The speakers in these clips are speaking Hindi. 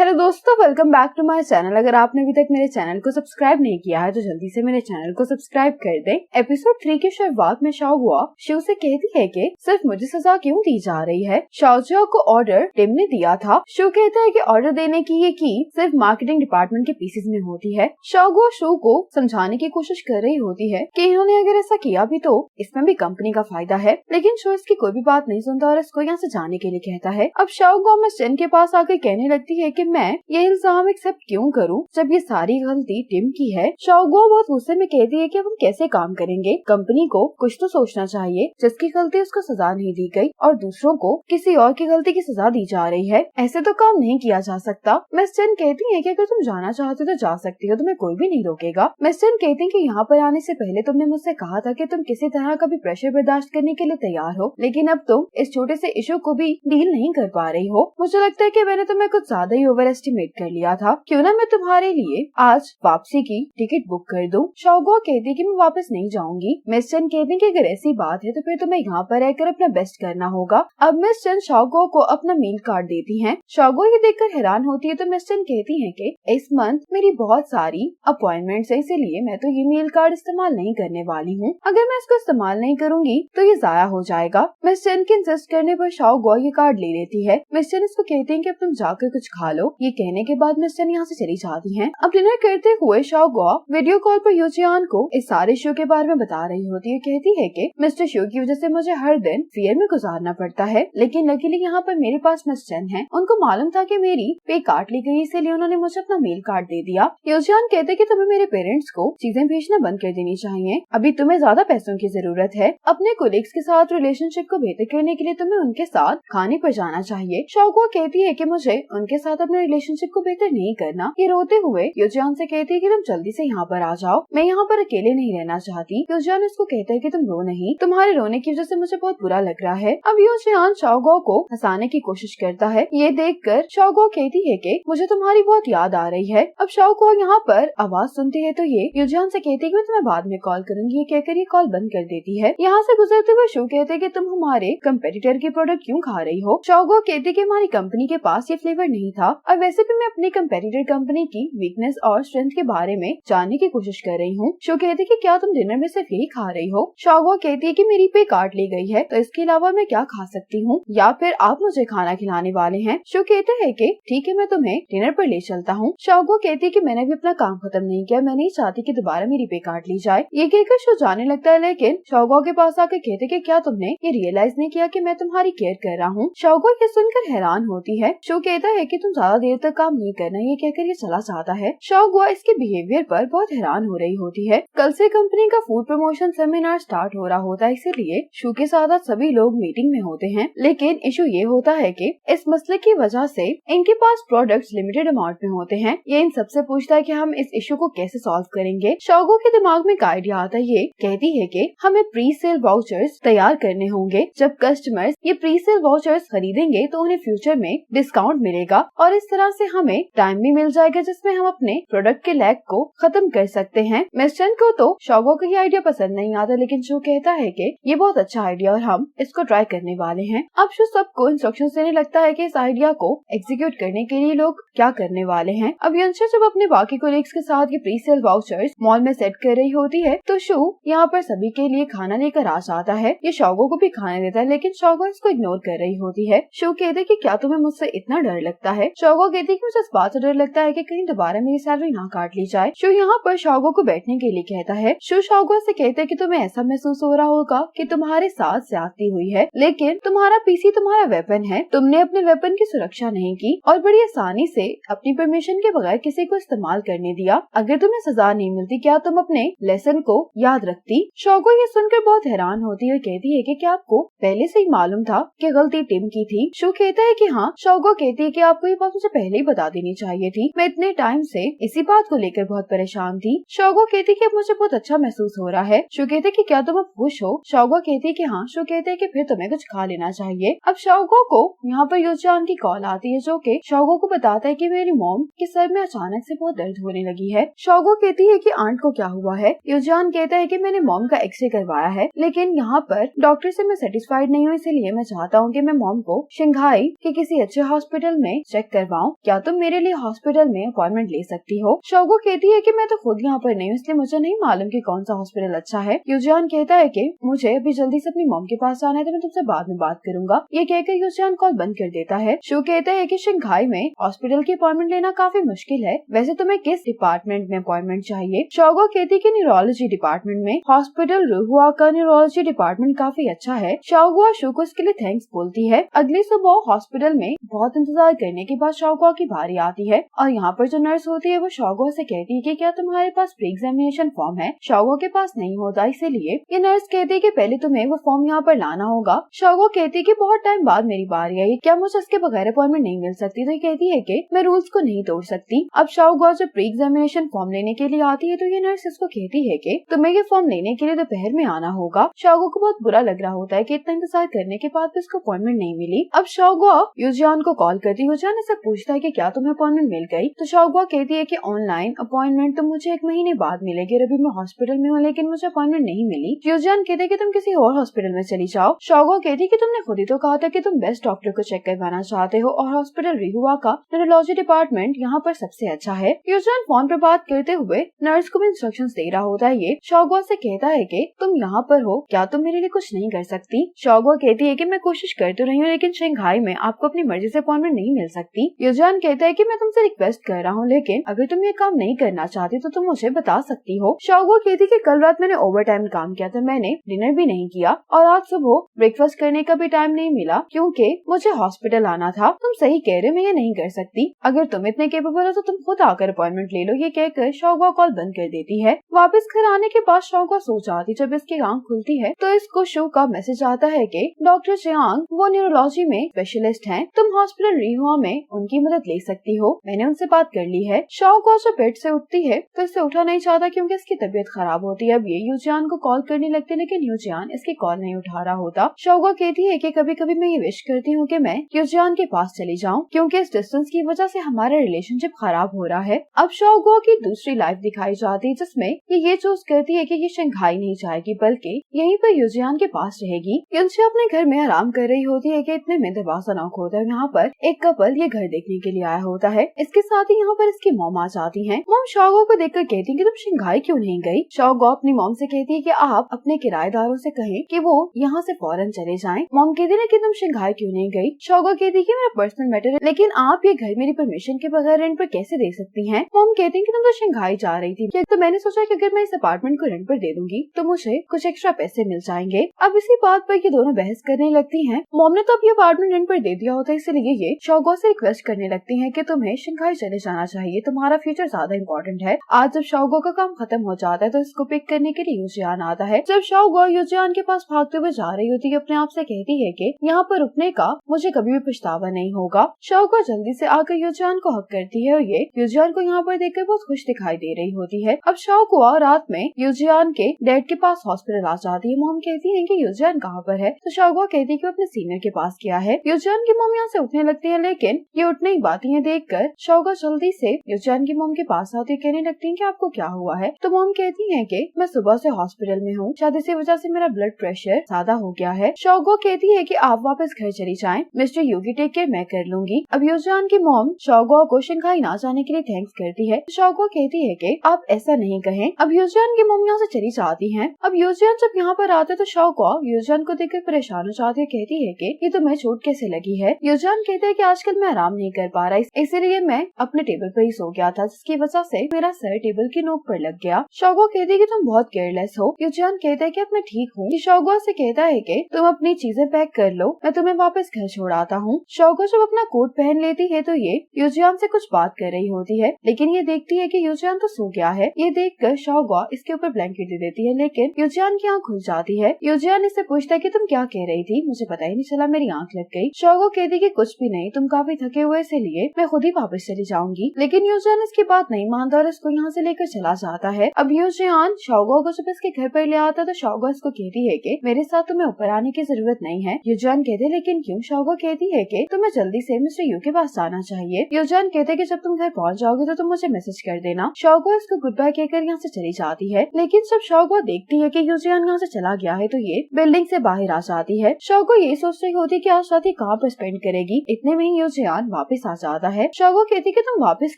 हेलो दोस्तों, welcome back to my channel. अगर आपने अभी तक मेरे चैनल को सब्सक्राइब नहीं किया है तो जल्दी से मेरे चैनल को सब्सक्राइब कर दें। एपिसोड 3 की शुरुआत में शाओगुआ शिव से कहती है कि सिर्फ मुझे सजा क्यों दी जा रही है। शाओजिया को ऑर्डर टिम ने दिया था। शिव कहता है कि ऑर्डर देने की ये की सिर्फ मार्केटिंग डिपार्टमेंट के पीसेज में होती है। शाओगुआ शिव को समझाने की कोशिश कर रही होती है कि इन्होंने अगर ऐसा किया भी तो इसमें भी कंपनी का फायदा है, लेकिन शिव इसकी कोई भी बात नहीं सुनता और इसको यहाँ से जाने के लिए कहता है। अब शाओगुआ मिस चेन के पास आकर कहने लगती है कि मैं ये इल्जाम एक्सेप्ट क्यों करूं जब ये सारी गलती टिम की है। शाओगुआ बहुत गुस्से में कहती है कि अब हम कैसे काम करेंगे, कंपनी को कुछ तो सोचना चाहिए। जिसकी गलती उसको सजा नहीं दी गई और दूसरों को किसी और की गलती की सजा दी जा रही है, ऐसे तो काम नहीं किया जा सकता। मिस चेन कहती है कि अगर तुम जाना चाहते हो तो जा सकती हो, तुम्हें कोई भी नहीं रोकेगा। मिस चेन कहती है कि यहाँ पर आने से पहले तुमने मुझसे कहा था कि तुम किसी तरह का भी प्रेशर बर्दाश्त करने के लिए तैयार हो, लेकिन अब तुम इस छोटे से इशू को भी डील नहीं कर पा रही हो। मुझे लगता है कि मैंने तुम्हें कुछ ज्यादा ही ओवर एस्टिमेट कर लिया था। क्यों ना मैं तुम्हारे लिए आज वापसी की टिकट बुक कर दूं। शाओगुआ कहती कि मैं वापस नहीं जाऊंगी। मिस चेन कहती कि अगर ऐसी बात है तो फिर तुम्हें यहाँ पर रहकर अपना बेस्ट करना होगा। अब मिस चेन शाओगुआ को अपना मील कार्ड देती हैं। शाओगुआ ये देखकर हैरान होती है तो मिस चेन कहती है कि इस मंथ मेरी बहुत सारी अपॉइंटमेंट्स है, इसीलिए मैं तो ये मील कार्ड इस्तेमाल नहीं करने वाली हूँ। अगर मैं इसको इस्तेमाल नहीं करूंगी तो ये जाया हो जाएगा। मिस चेन के इंसिस्ट करने पर शाओगुआ ये कार्ड ले लेती है। मिस चेन इसको कहती है कि अब तुम जाकर कुछ खा लो। ये कहने के बाद मिस चेन यहाँ से चली जाती हैं। अब डिनर करते हुए शाओगुआ वीडियो कॉल पर यूजियान को इस सारे शो के बारे में बता रही होती है। कहती है कि मिस्टर शो की वजह से मुझे हर दिन फियर में गुजारना पड़ता है, लेकिन लकीली यहाँ पर मेरे पास मिस चेन है। उनको मालूम था कि मेरी पे काट ली गई, इसीलिए उन्होंने मुझे अपना मेल कार्ड दे दिया। यूजियान कहते कि तुम्हें मेरे पेरेंट्स को चीजें भेजना बंद कर देनी चाहिए। अभी तुम्हें ज्यादा पैसों की जरूरत है। अपने कोलिग्स के साथ रिलेशनशिप को बेहतर करने के लिए तुम्हें उनके साथ खाने पर जाना चाहिए। शाओगुआ कहती है कि मुझे उनके साथ अपने रिलेशनशिप को बेहतर नहीं करना। ये रोते हुए यूजियान से कहती है कि तुम जल्दी से यहाँ पर आ जाओ, मैं यहाँ पर अकेले नहीं रहना चाहती। यूजियान इसको कहता है कि तुम रो नहीं, तुम्हारे रोने की वजह से मुझे बहुत बुरा लग रहा है। अब यूजियान शाओगुआ को हंसाने की कोशिश करता है। ये देखकर शाओगुआ कहती है कि मुझे तुम्हारी बहुत याद आ रही है। अब शाओगुआ यहाँ पर आवाज सुनती है तो ये यूजियान से कहती है कि मैं तुम्हें बाद में कॉल करूंगी। ये कहकर ये कॉल बंद कर देती है। यहाँ से गुजरते हुए शो कहते हैं कि तुम हमारे कंपेटिटर की प्रोडक्ट क्यों खा रही हो। शाओगुआ कहती कि हमारी कंपनी के पास ये फ्लेवर नहीं था और वैसे भी मैं अपनी कंपेटिटर कंपनी की वीकनेस और स्ट्रेंथ के बारे में जानने की कोशिश कर रही हूँ। शो कहती कि क्या तुम डिनर में सिर्फ यही खा रही हो। शाओगुआ कहती है कि मेरी पे काट ली गई है तो इसके अलावा मैं क्या खा सकती हूँ, या फिर आप मुझे खाना खिलाने वाले हैं। शो कहते हैं कि ठीक है, मैं तुम्हें डिनर पर ले चलता हूँ। शाओगुआ कहती है कि मैंने भी अपना काम खत्म नहीं किया, मैं नहीं चाहती कि दोबारा मेरी पे काट ली जाए। ये कहकर शो जाने लगता है, लेकिन शाओगुआ के पास आकर कहते कि क्या तुमने ये रियलाइज नहीं किया कि मैं तुम्हारी केयर कर रहा हूँ। शाओगुआ ये सुनकर हैरान होती है। शो कहता है कि तुम ज्यादा देर तक काम नहीं करना। ये कहकर ये चला जाता है। शाओगुआ इसके बिहेवियर पर बहुत हैरान हो रही होती है। कल से कंपनी का फूड प्रमोशन सेमिनार स्टार्ट हो रहा होता है, इसीलिए शो के साथ सभी लोग मीटिंग में होते हैं। लेकिन इशू ये होता है कि इस मसले की वजह से इनके पास प्रोडक्ट्स लिमिटेड अमाउंट में होते हैं। ये इन सबसे पूछता है कि हम इस इशू को कैसे सॉल्व करेंगे। शाओगुआ के दिमाग में एक आइडिया आता है। ये कहती है कि हमें प्री सेल वाउचर्स तैयार करने होंगे। जब कस्टमर्स ये प्री सेल वाउचर्स खरीदेंगे तो उन्हें फ्यूचर में डिस्काउंट मिलेगा और इस तरह से हमें टाइम भी मिल जाएगा जिसमें हम अपने प्रोडक्ट के लैग को खत्म कर सकते हैं। मिस चेन को तो शाओगुआ का ये आइडिया पसंद नहीं आता, लेकिन शो कहता है कि ये बहुत अच्छा आइडिया और हम इसको ट्राई करने वाले हैं। अब शो सबको इंस्ट्रक्शंस देने लगता है कि इस आइडिया को एग्जीक्यूट करने के लिए लोग क्या करने वाले हैं। अब यंशा जब अपने बाकी कोलिग्स के साथ ये प्री सेल वाउचर्स मॉल में सेट कर रही होती है तो शो यहाँ पर सभी के लिए खाना लेकर आ जाता है। ये शाओगुआ को भी खाने देता है, लेकिन शाओगुआ इसको इग्नोर कर रही होती है। शो कहते कि क्या तुम्हें मुझसे इतना डर लगता है। शाओगुआ कहती कि मुझे इस बात से डर लगता है कि कहीं दोबारा मेरी सैलरी ना काट ली जाए। शो यहाँ पर शाओगुआ को बैठने के लिए कहता है। शो शाओगुआ से कहते हैं कि तुम्हें ऐसा महसूस हो रहा होगा कि तुम्हारे साथ ज्यादती हुई है, लेकिन तुम्हारा पीसी तुम्हारा वेपन है। तुमने अपने वेपन की सुरक्षा नहीं की और बड़ी आसानी से अपनी परमिशन के बगैर किसी को इस्तेमाल करने दिया। अगर तुम्हें सजा नहीं मिलती क्या तुम अपने लेसन को याद रखती। शाओगुआ ये सुनकर बहुत हैरान होती है और कहती है कि क्या आपको पहले से ही मालूम था कि गलती टिम की थी। शो कहता है कि हाँ। शाओगुआ कहती है कि आपको ये बात मुझे पहले ही बता देनी चाहिए थी, मैं इतने टाइम से इसी बात को लेकर बहुत परेशान थी। शाओगुआ कहती कि अब मुझे बहुत अच्छा महसूस हो रहा है। शो कहते कि क्या तुम अब खुश हो। शाओगुआ कहती कि हाँ। शो कहते कि फिर तुम्हें कुछ खा लेना चाहिए। अब शाओगुआ को यहाँ पर यूजियान की कॉल आती है जो कि शाओगुआ को बताता है कि मेरी मॉम के सर में अचानक से बहुत दर्द होने लगी है। शाओगुआ कहती है कि आंट को क्या हुआ है। यूजियान कहता है कि मैंने मॉम का एक्सरे करवाया है, लेकिन यहाँ पर डॉक्टर से मैं सेटिस्फाइड नहीं हूँ, इसीलिए मैं चाहता हूँ कि मैं मॉम को शंघाई के किसी अच्छे हॉस्पिटल में चेक करवा करवाऊं, क्या तुम मेरे लिए हॉस्पिटल में अपॉइंटमेंट ले सकती हो। शाओगो कहती है कि मैं तो खुद यहाँ पर नहीं हूँ, इसलिए मुझे नहीं मालूम कि कौन सा हॉस्पिटल अच्छा है। यूजियान कहता है कि मुझे अभी जल्दी से अपनी मॉम के पास आना है, तो मैं तुमसे बाद में बात करूंगा। ये कहकर यूजियान कॉल बंद कर देता है। शू कहता है कि शंघाई में हॉस्पिटल की अपॉइंटमेंट लेना काफी मुश्किल है, वैसे तुम्हें किस डिपार्टमेंट में अपॉइंटमेंट चाहिए। शाओगो कहती है कि न्यूरोलॉजी डिपार्टमेंट में। हॉस्पिटल रुहुआ का न्यूरोलॉजी डिपार्टमेंट काफी अच्छा है। शाओगो शू को इसके लिए थैंक्स बोलती है। अगली सुबह हॉस्पिटल में बहुत इंतजार करने के बाद शाओगो की बारी आती है और यहाँ पर जो नर्स होती है वो शाओगो से कहती है कि क्या तुम्हारे पास प्री एग्जामिनेशन फॉर्म है। शाओगो के पास नहीं होता, इसीलिए ये नर्स कहती है कि पहले तुम्हें वो फॉर्म यहाँ पर लाना होगा। शाओगो कहती है कि बहुत टाइम बाद मेरी बारी आई, क्या मुझे इसके बगैर अपॉइंटमेंट नहीं मिल सकती। तो ये कहती है कि मैं रूल्स को नहीं तोड़ सकती। अब शाओगो जब प्री एग्जामिनेशन फॉर्म लेने के लिए आती है तो ये नर्स इसको कहती है कि तुम्हें ये फॉर्म लेने के लिए दोपहर में आना होगा। शाओगो को बहुत बुरा लग रहा होता है कि इतना इंतजार करने के बाद भी उसको अपॉइंटमेंट नहीं मिली। अब शाओगो यूजियान को कॉल करती है। यूजियान इससे पूछता है कि क्या तुम्हें अपॉइंटमेंट मिल गई। तो शाओगो कहती है कि ऑनलाइन अपॉइंटमेंट तो मुझे 1 महीने बाद मिलेगी, अभी मैं हॉस्पिटल में हूँ लेकिन मुझे अपॉइंटमेंट नहीं मिली। यूजियान कहते कि तुम किसी और हॉस्पिटल में चली जाओ। शाओगो कहती कि तुमने खुद ही तो कहा था कि तुम बेस्ट डॉक्टर को चेक करवाना चाहते हो और हॉस्पिटल रिहुआ का न्यूरोलॉजी डिपार्टमेंट यहाँ पर सबसे अच्छा है। यूजियान फोन पर बात करते हुए नर्स को भी इंस्ट्रक्शंस दे रहा होता है। ये शाओगो से कहता है कि तुम यहाँ पर हो, क्या तुम मेरे लिए कुछ नहीं कर सकती। शाओगो कहती है कि मैं कोशिश कर तो रही हूँ लेकिन शंघाई में आपको अपनी मर्जी से अपॉइंटमेंट नहीं मिल सकती। यूजियान कहता है कि मैं तुमसे रिक्वेस्ट कर रहा हूँ, लेकिन अगर तुम ये काम नहीं करना चाहती तो तुम मुझे बता सकती हो। शाओगो कहती कि कल रात मैंने ओवर टाइम काम किया था, मैंने डिनर भी नहीं किया और आज सुबह ब्रेकफास्ट करने का भी टाइम नहीं मिला क्योंकि मुझे हॉस्पिटल आना था। तुम सही कह रहे हो, मैं ये नहीं कर सकती। अगर तुम इतने केपेबल हो तो तुम खुद आकर अपॉइंटमेंट ले लो। ये कहकर शाओगो कॉल बंद कर देती है। वापस घर आने के बाद शाओगो सो जाती। जब इसकी आंख खुलती है तो इसको शू का मैसेज आता है कि डॉक्टर चियांग वो न्यूरोलॉजी में स्पेशलिस्ट हैं, तुम हॉस्पिटल रिहुआ में उनकी मदद ले सकती हो, मैंने उनसे बात कर ली है। शाओगो जब बेड से उठती है तो इससे उठा नहीं चाहता क्योंकि इसकी तबीयत खराब होती है। अब ये यूजियान को कॉल करने लगती लेकिन यूजियान इसकी कॉल नहीं उठा रहा होता। शाओगो कहती है कि कभी कभी मैं ये विश करती हूँ कि मैं यूजियान के पास चली जाऊँ क्योंकि इस डिस्टेंस की वजह से हमारा रिलेशनशिप खराब हो रहा है। अब शाओगो की दूसरी लाइफ दिखाई जाती है जिसमें ये चूज करती है कि ये शंघाई नहीं जाएगी बल्कि यहीं पर यूजियान के पास रहेगी। यूनशा अपने घर में आराम कर रही होती है कि इतने में दरवाजा नॉक होता है। यहाँ पर एक कपल ये घर देखने के लिए आया होता है। इसके साथ ही यहाँ पर इसकी मॉम आ जाती है। मॉम शाओगो को देखकर कहती है कि तुम शंघाई क्यों नहीं गई। शाओगो अपनी मॉम से कहती है कि आप अपने किराएदारों से कहें कि वो यहाँ से फौरन चले जाएं। मॉम कहती है कि तुम शंघाई क्यों नहीं गई। शाओगो कहती है कि मेरा पर्सनल मैटर है, लेकिन आप ये घर मेरी परमिशन के बगैर रेंट पर कैसे दे सकती हैं। मॉम कहती है कि तुम तो शंघाई जा रही थी, तो मैंने सोचा कि अगर मैं इस अपार्टमेंट को रेंट पर दे दूंगी तो मुझे कुछ एक्स्ट्रा पैसे मिल जाएंगे। अब इसी बात पर ये दोनों बहस करने लगती हैं। मॉम ने तो अब ये अपार्टमेंट रेंट पर दे दिया होता है, इसलिए ये शाओगो से रिक्वेस्ट करने लगती हैं कि तुम्हें शंघाई चले जाना चाहिए, तुम्हारा फ्यूचर ज्यादा इम्पोर्टेंट है। आज जब शाओगो का काम खत्म हो जाता है तो इसको पिक करने के लिए यूजियान आता है। जब शाओगो यूजियान के पास भागते हुए जा रही होती है अपने आप से कहती है कि यहाँ पर रुकने का मुझे कभी भी पछतावा नहीं होगा। शाओगो जल्दी से आकर यूजियान को हक करती है और ये यूजियान को यहाँ पर देखकर बहुत खुश दिखाई दे रही होती है। अब शाओगो रात में यूजियान के डैड के पास हॉस्पिटल आ जाती है। मॉम कहती है कि यूजियान कहाँ पर है, तो शाओगो कहती है कि अपने सीनियर के पास गया है। यूजियान की मॉम यहाँ से उठने लगती है लेकिन ये उठने ही बातें देखकर शाओगो जल्दी से यूजियान की मॉम के पास आती है। कहने लगती है कि आपको क्या हुआ है। तो मॉम कहती है कि मैं सुबह से हॉस्पिटल में हूँ, शायद इसी वजह से मेरा ब्लड प्रेशर ज्यादा हो गया है। शाओगो कहती है कि आप वापस घर चली जाएं, मिस्टर युगी टेक केयर मैं कर लूंगी। अब यूजियान की मॉम शाओगो को शंघाई ना जाने के लिए थैंक्स करती है। शाओगो कहती है कि आप ऐसा नहीं कहें। अब यूजियान की मॉम यहाँ से चली जाती है। अब यूजियान जब यहाँ पर आते तो शाओगो यूजियान को देखकर परेशान हो जाती है। कहती है कि ये तुम्हें चोट कैसे लगी है। यूजियान कहते हैं कि आजकल मैं आराम नहीं कर पा रहा, इसीलिए मैं अपने टेबल पर ही सो गया था, जिसकी वजह से मेरा सर टेबल की नोक पर लग गया। शाओगो कहती है कि तुम बहुत केयरलेस हो। यूजियान कहता है कि अब मैं ठीक हूँ। शाओगो से कहता है कि तुम अपनी चीजें पैक कर लो, मैं तुम्हें वापस घर छोड़ आता हूँ। शाओगो जब अपना कोट पहन लेती है तो ये यूजियान से कुछ बात कर रही होती है, लेकिन ये देखती है कि यूजियान तो सो गया है। ये देखकर शाओगो इसके ऊपर ब्लैंकेट दे देती है, लेकिन यूजियान की आँख खुल जाती है। यूजियान इससे पूछता है कि तुम क्या कह रही थी, मुझे पता ही नहीं चला, मेरी आँख लग गई। शाओगो कहती है कि कुछ भी नहीं, तुम काफी थके हुए इसलिए मैं खुद ही वापस चली जाऊंगी। लेकिन यूजियान इसकी बात नहीं मानता और इसको यहाँ से लेकर चला जाता है। अब यूजियान शाओगो को जब इसके घर पर ले आता तो शाओगो इसको कहती है कि मेरे साथ तुम्हें ऊपर आने की जरूरत नहीं है। यूजियान कहते लेकिन क्यों। शाओगो कहती है कि तुम्हें जल्दी से मिस्टर यू के पास जाना चाहिए। यूजियान कहते कि जब तुम घर पहुँच जाओगे तो तुम मुझे मैसेज कर देना। शाओगो इसको गुड बाय कहकर यहाँ से चली जाती है, लेकिन जब शाओगो देखती है कि यूजियान यहाँ से चला गया है तो ये बिल्डिंग से बाहर आ जाती है। शाओगो ये सोच रही होती है कि आज रात कहाँ पर स्पेंड करेगी। इतने में ही यूजियान वापस आ जाता है। शाओगुआ कहती कि तुम वापस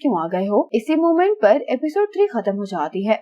क्यों आ गए हो। इसी मोमेंट पर एपिसोड 3 खत्म हो जाती है।